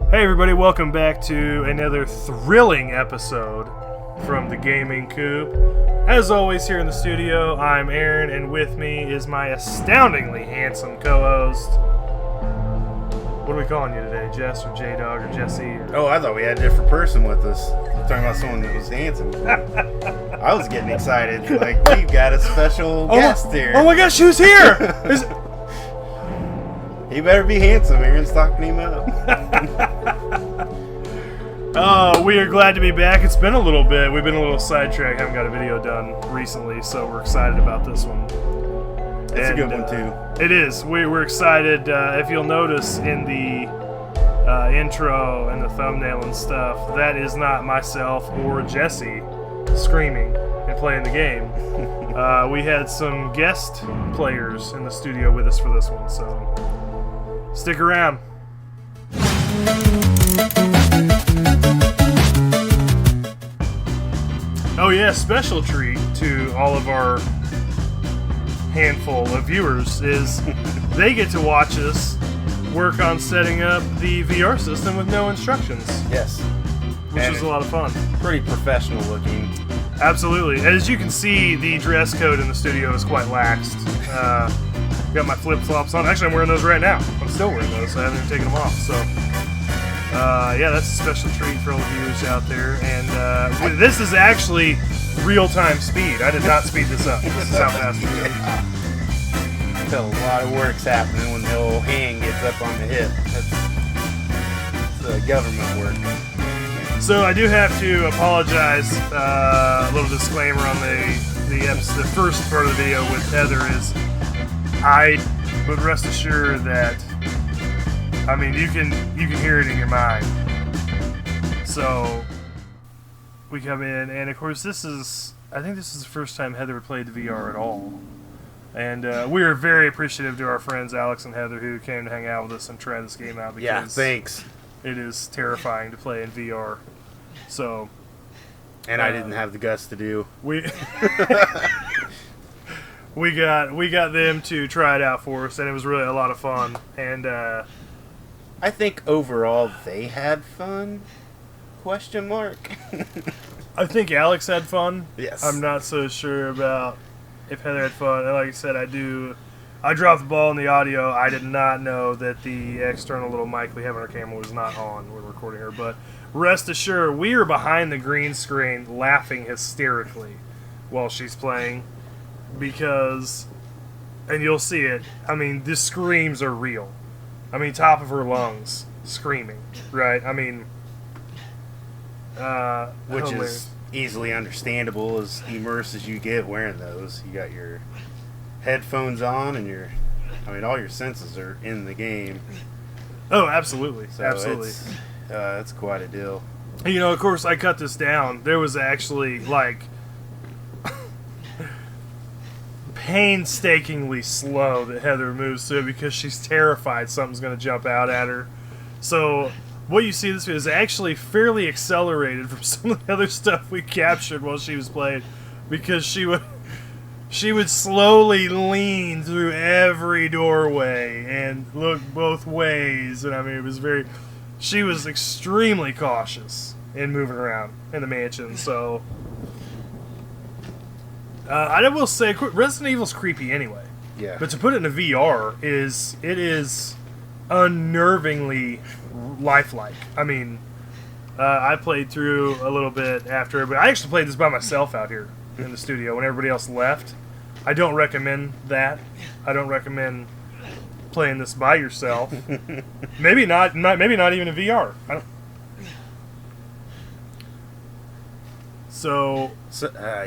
Hey everybody, welcome back to another thrilling episode from The Gaming Coop. As always here in the studio, I'm Aaron, and with me is my astoundingly handsome co-host. What are we calling you today, Jess or J-Dog or Jesse? Or... Oh, I thought we had a different person with us. Talking about someone that was handsome. I was getting excited. Like, we've got a special guest here. Oh my gosh, who's here? He better be handsome. Aaron's talking him up. We are glad to be back. It's been a little bit. We've been a little sidetracked. Haven't got a video done recently, so we're excited about this one. It's a good one, too. It is. We're excited. If you'll notice in the intro and the thumbnail and stuff, that is not myself or Jesse screaming and playing the game. We had some guest players in the studio with us for this one, so stick around. Oh yeah, special treat to all of our handful of viewers is they get to watch us work on setting up the VR system with no instructions. Yes. Which was a lot of fun. Pretty professional looking. Absolutely. As you can see, the dress code in the studio is quite laxed. Got my flip-flops on. Actually, I'm wearing those right now. I'm still wearing those. I haven't even taken them off. So, yeah, that's a special treat for all the viewers out there. And this is actually real-time speed. I did not speed this up. This is how fast it goes. A lot of work's happening when the old hand gets up on the hip. That's government work. So I do have to apologize. A little disclaimer on the first part of the video with Heather is but rest assured that you can hear it in your mind. So we come in, and of course I think this is the first time Heather played VR at all. And we are very appreciative to our friends Alex and Heather who came to hang out with us and try this game out. Yeah, thanks. It is terrifying to play in VR. So, and I didn't have the guts to do. We got them to try it out for us, and it was really a lot of fun. And I think overall they had fun. ? I think Alex had fun. Yes. I'm not so sure about if Heather had fun. And like I said, I dropped the ball in the audio. I did not know that the external little mic we have on our camera was not on when recording her. But rest assured, we are behind the green screen laughing hysterically while she's playing. Because, and you'll see it, the screams are real. Top of her lungs, screaming, right? Which is easily understandable as immersed as you get wearing those. You got your headphones on and all your senses are in the game. Oh, absolutely. So absolutely. It's quite a deal. Of course, I cut this down. There was actually, painstakingly slow that Heather moves through because she's terrified something's going to jump out at her. So what you see in this video is actually fairly accelerated from some of the other stuff we captured while she was playing, because she would slowly lean through every doorway and look both ways, and it was she was extremely cautious in moving around in the mansion. So I will say Resident Evil's creepy anyway. Yeah. But to put it in a VR is unnervingly lifelike. I played through a little bit after, but I actually played this by myself out here in the studio when everybody else left. I don't recommend that. I don't recommend playing this by yourself. Maybe not even in VR.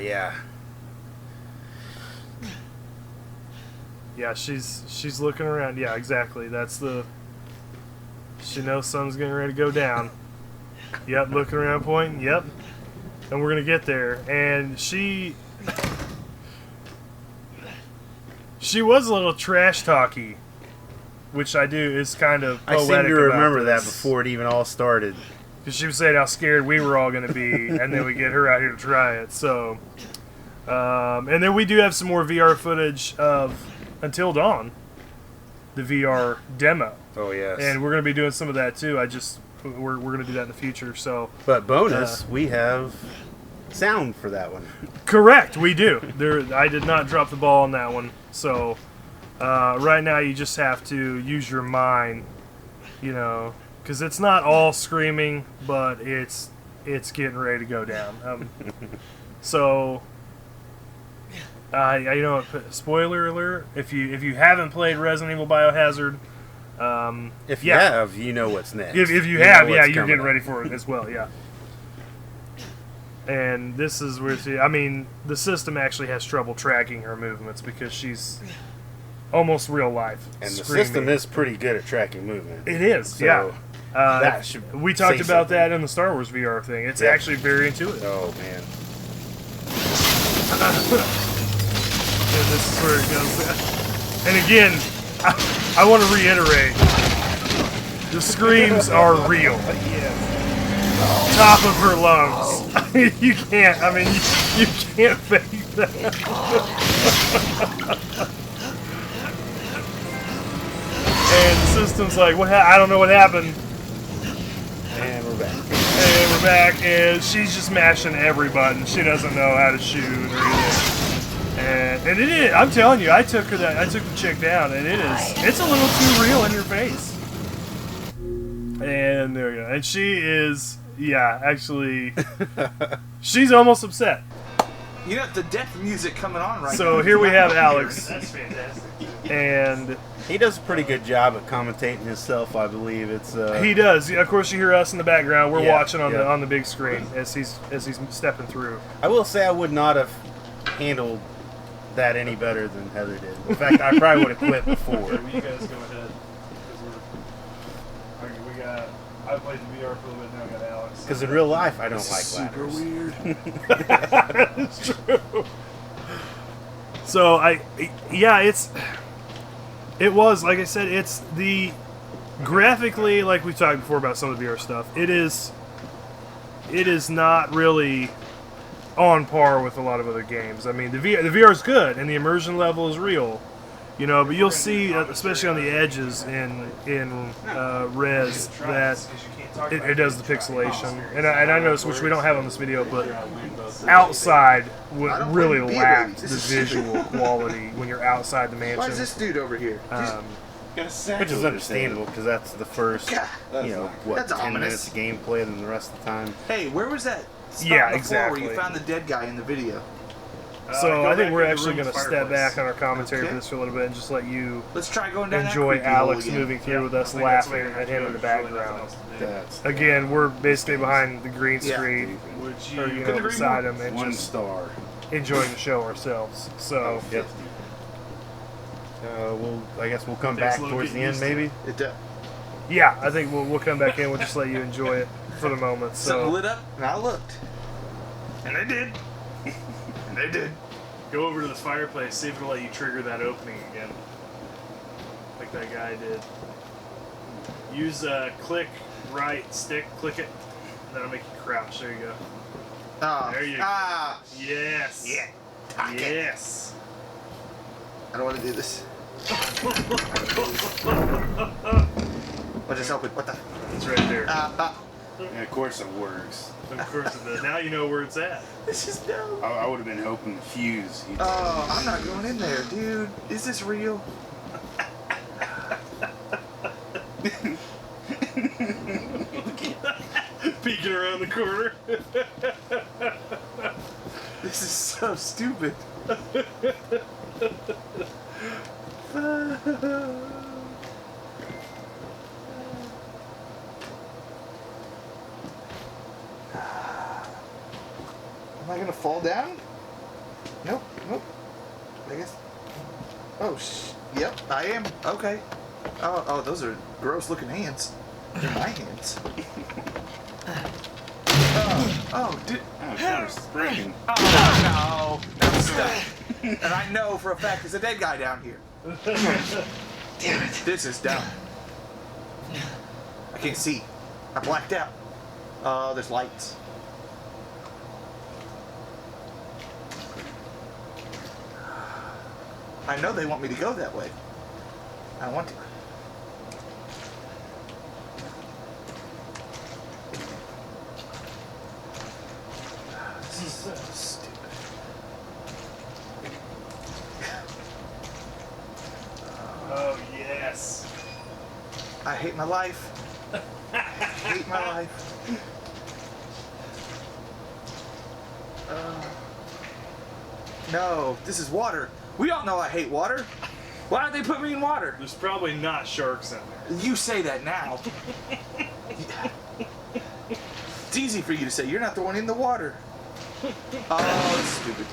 Yeah. Yeah, she's looking around. Yeah, exactly. She knows something's getting ready to go down. Yep, looking around, pointing. Yep, and we're gonna get there. And she was a little trash talky, which I do is kind of poetic. I seem to remember that before it even all started. Because she was saying how scared we were all gonna be, and then we get her out here to try it. So, and then we do have some more VR footage of Until Dawn, the VR demo. Oh, yes. And we're going to be doing some of that, too. I just we're going to do that in the future. So, But bonus, we have sound for that one. correct, we do. I did not drop the ball on that one. So, right now you just have to use your mind, you know, because it's not all screaming, but it's getting ready to go down. So, you know, spoiler alert: if you haven't played Resident Evil Biohazard, If you have, you know what's next. if you know have, what's yeah, you're coming getting up. ready for it as well, yeah. And this is where I mean, the system actually has trouble tracking her movements because she's almost real life. And the screaming. system is pretty good at tracking movement. It is, So yeah. that should We talked say about something. that in the Star Wars VR thing. It's Yeah. actually very intuitive. Oh man. And this is where it goes. And again, I want to reiterate, the screams are real. Top of her lungs. You can't, I mean, you can't fake that. And the system's like, I don't know what happened. And we're back. And we're back, and she's just mashing every button. She doesn't know how to shoot or anything. And it is, I'm telling you, I took the chick down, and it's a little too real in your face. And there we go. And she is, yeah, actually, she's almost upset. You know, the death music coming on right now. So here we have Alex, That's fantastic. and He does a pretty good job at commentating himself, I believe. It's he does. Of course, you hear us in the background. We're Yeah, watching on yeah. the big screen as he's stepping through. I will say I would not have handled that any better than Heather did. In fact, I probably would have quit before. You guys go ahead. We got. I played the VR for a little bit. Now I got Alex. Because in real life, I don't like Super ladders. weird. It's true. So it was like I said. It's the graphically, like we talked before about some of the VR stuff. It is not really on par with a lot of other games. I mean, the VR is good and the immersion level is real, you know. But you'll see, especially on the edges in Res, that it does the pixelation, and I noticed, which we don't have on this video, but outside would really lack the visual quality when you're outside the Why is mansion. this dude over here? Which is understandable, because that's the first, you know, That's 10 minutes ominous. of gameplay, and then the rest of the time. Hey, where was that spot Yeah, on the floor where exactly. you found the dead guy in the video? So I think we're actually going to step back on our commentary for this for a little bit and just let you Let's try going down enjoy that creepy hole Alex again. moving through with us laughing at him in the background. That's Again, we're basically behind the green Yeah. screen, Which or you know, beside him, and 1 just star. enjoying the show ourselves. So Yep. I guess we'll come back towards the end, maybe. It does. yeah, I think we'll come back in. We'll just let you enjoy it for the moment. Something So lit up, and I looked. And they did. And they did. go over to the fireplace, see if it'll let you trigger that opening again, like that guy did. Use click right stick, click it. That'll make you crouch. There you go. Oh. There you go. Ah. Yes. Yeah. Talk it. Yes. I don't want to do this. What just opened? What the? It's right there. And of course it works. Of course it does. Now you know where it's at. This is dumb. I would have been hoping the fuse. Oh, I'm not going in there, dude. Is this real? Peeking around the corner. This is so stupid. Am I gonna fall down? Nope, nope. I guess. Oh, yep, I am. Okay. Oh, those are gross looking hands. They're my hands. Dude. Oh, it's breaking. Oh, no. I'm stuck. And I know for a fact there's a dead guy down here. Damn it. This is dumb. I can't see. I blacked out. Oh, there's lights. I know they want me to go that way. I don't want to. hate my life. I hate my life. No, this is water. We all know I hate water. Why don't they put me in water? There's probably not sharks in there. You say that now. It's easy for you to say. You're not the one in the water. Oh, that's stupid.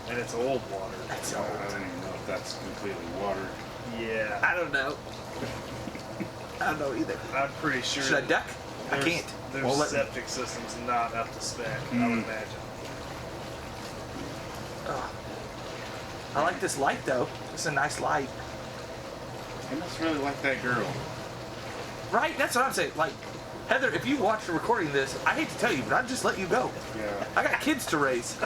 And it's old water. That's I old. don't even know if that's completely water. Yeah. I don't know. I don't know either. I'm pretty sure. Should I duck? I there's- can't. Their Won't let me. septic system's not up to spec, I would imagine. Oh. I like this light though. It's a nice light. I must really like that girl. Right? That's what I'm saying. Like, Heather, if you watch the recording of this, I hate to tell you, but I'd just let you go. Yeah. I got kids to raise.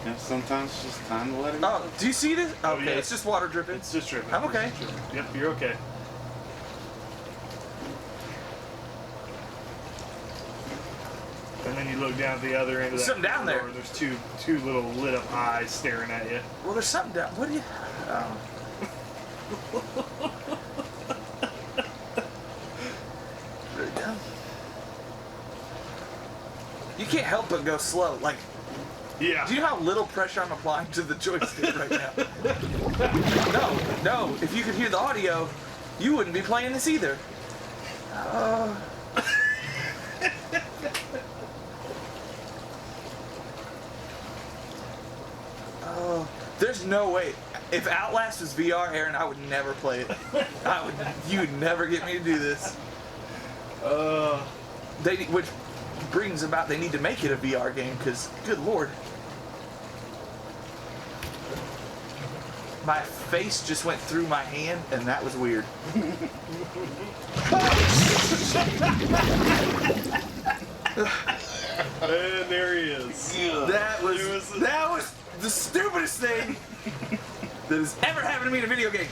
Yeah, sometimes it's just time to let it Oh, go. do you see this? Oh, Okay, yeah. it's just water dripping. It's just dripping. I'm okay. It's just dripping. Yep, you're okay. And then you look down at the other end of that Something down there. corridor, there's two little lit up eyes staring at you. Well, there's something down. What do you? Really dumb. You can't help but go slow. Like, Yeah. do you know how little pressure I'm applying to the joystick right now? No. If you could hear the audio, you wouldn't be playing this either. There's no way. If Outlast was VR, Aaron, I would never play it. You would never get me to do this. Which brings about they need to make it a VR game because, good lord, my face just went through my hand and that was weird. And there he is. That was the stupidest thing that has ever happened to me in a video game.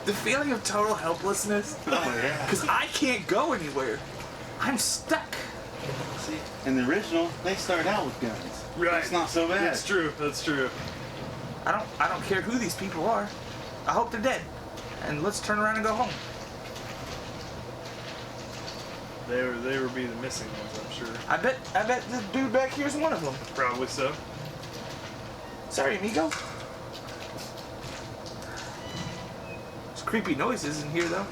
The feeling of total helplessness. Oh, yeah. Because I can't go anywhere. I'm stuck. See, in the original, they started out with guns. Right. It's not so bad. That's true. That's true. I don't care who these people are. I hope they're dead. And let's turn around and go home. They would be the missing ones, I'm sure. I bet this dude back here is one of them. Probably so. Sorry, amigo. There's creepy noises in here, though.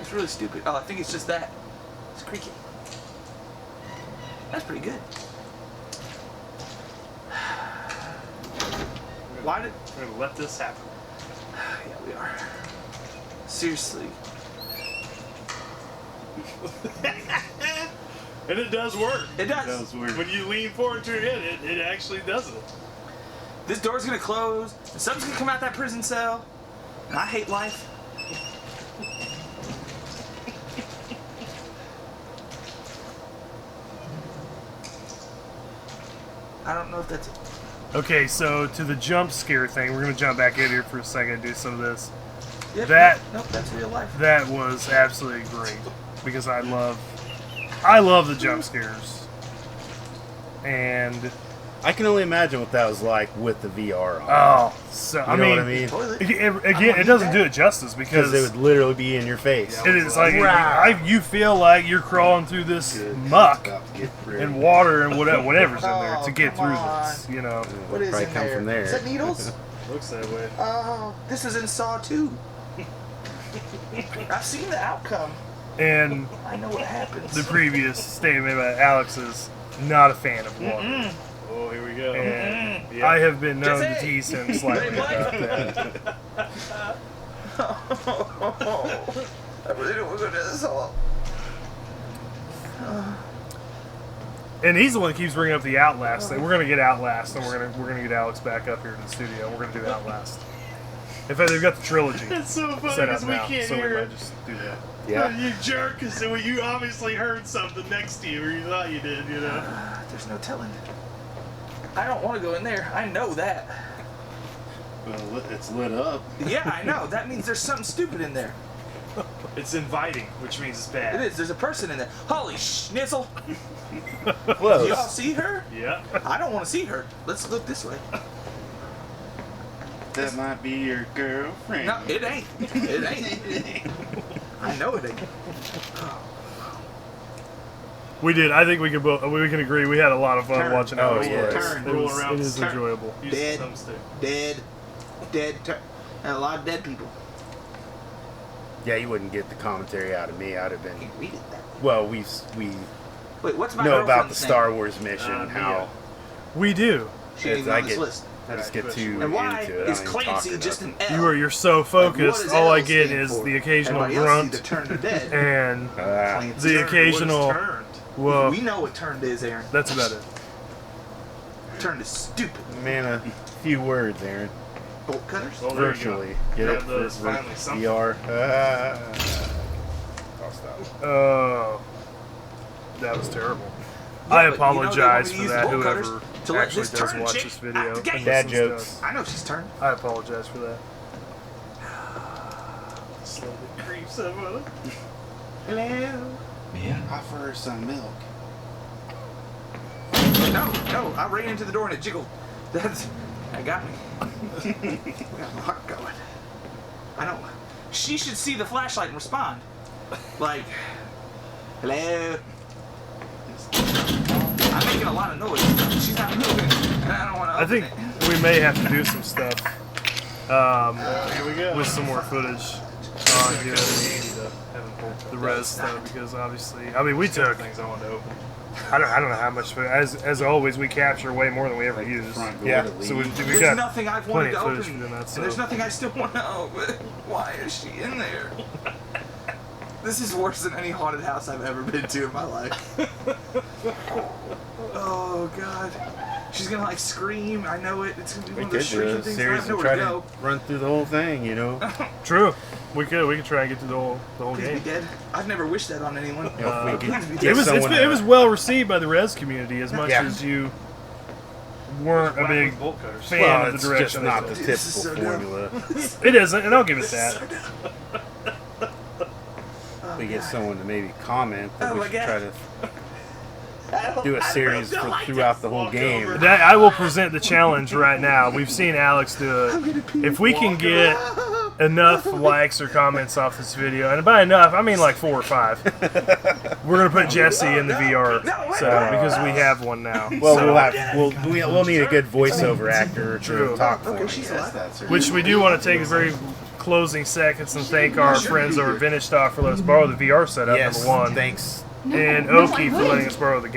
It's really stupid. Oh, I think it's just that. It's creaky. That's pretty good. Why did... We're gonna let this happen. Yeah, we are. Seriously. And it does work. It does. That was weird. When you lean forward to it, it actually does it. This door's gonna close, and something's gonna come out that prison cell. And I hate life. I don't know if that's... Okay, so to the jump scare thing, we're gonna jump back in here for a second and do some of this. Yep, That- nope, that's real life. That was absolutely great because I love the jump scares, and I can only imagine what that was like with the VR on. oh, so You I know mean, what I mean? Toilet. again, it doesn't do it justice Because because they would literally be in your face. it is like you feel like you're crawling through this muck About to get really and water and whatever's in there Oh, to get come through on. this. You know, What is probably in come there? from there. Is that needles? looks that way. Oh, this is in Saw 2. I've seen the outcome. And I know what happens. the previous statement about Alex is not a fan of water. Oh, here we go. And Yep. I have been known to Jesse! tease him slightly Wait, what? about that. I really don't want to go down this hall. And he's the one that keeps bringing up the Outlast thing. We're gonna get Outlast, and we're gonna get Alex back up here to the studio. And we're gonna do Outlast. In fact, they've got the trilogy That's so funny set up because we now, can't so we hear might it. just do that. Yeah. You jerk, because you obviously heard something next to you, or you thought you did, you know? There's no telling. I don't want to go in there. I know that. Well, it's lit up. Yeah, I know. That means there's something stupid in there. It's inviting, which means it's It bad. is. There's a person in there. Holy schnitzel! Close. Do y'all see her? Yeah. I don't want to see her. Let's look this way. That might be your girlfriend. No, it ain't. It ain't. I know it ain't. We did. I think we can agree. We had a lot of fun Turn. watching Oh, Alex yeah. play. Turn. It Roll was- around. It is Turn. enjoyable. Use Dead. the thumbstick. Dead. And a lot of dead people. Yeah, you wouldn't get the commentary out of me. I'd have been. Can't read it that. Well, we Wait, what's my know about the girlfriend's name? Star Wars mission. Mia. How We do. She ain't even I on this get- list. I just Right, get too And why into it. I is don't even talk Clancy or just an nothing. L? You're so Like, focused. what does All I L get stand is for? the occasional Everybody else grunt either turned or dead. and Clancy. the Turned. occasional. What is turned? Well, We know what turned is, Aaron. that's about it. Turned is stupid. Man, a few words, Aaron. Bolt cutters? Well, there you Virtually. go. Get Grab it? those, finally, something. VR. I'll stop. Oh, that was terrible. Yeah, I but you know they want apologize me to for use that. bolt cutters Whoever to let actually this does turn watch chick this video, out the gate. and Dad listens to jokes. us. I know she's turned. I apologize for that. Slowly creeps over. Hello. Offer her some milk. No, I ran into the door and it jiggled. That got me. We got my heart going. I don't. She should see the flashlight and respond. Like, hello. I'm making a lot of noise. She's not moving, and I don't want to. I think we may have to do some stuff Here we go. with some more footage on here, the res stuff, because obviously, I mean, we took. things I wanted to open. I don't know how much, but as always, we capture way more than we ever use. Front door Yeah, to leave. so we There's got nothing I've plenty wanted of to footage open, for doing that. and So there's nothing I still want to open. Why is she in there? This is worse than any haunted house I've ever been to in my life. Oh God, she's gonna like scream. I know it. It's gonna be We one of could those do shrieking a things. I series have and nowhere try to to go. run through the whole thing, you know? true. We could try and get through the whole Please be game. dead. I've never wished that on anyone. You know, if we could Please be get dead. It was well received by the res community as much Yeah. as you weren't a Whack big with bolt cutters. fan well, of it's the just direction. not they the took. This is typical so dumb. formula. It isn't, and I'll give it that. Oh, We get God. someone to maybe comment that Oh we my should God. try to I don't- do a I series don't for, like throughout this. the whole Walk game. over. That I will present the challenge right now. We've seen Alex do it. If we can get enough likes or comments off this video, and by enough, I mean like 4 or 5, we're gonna put Jesse in the VR. So because we have one now. Well, So- we'll need a good voiceover actor True. to talk for Okay, me. she's Yes, alive. that's her. Which we do want to take a very closing seconds and thank our friends over at Vintage Stock for letting us borrow the VR setup, Yes, number one, thanks. and Oki for letting us borrow the game.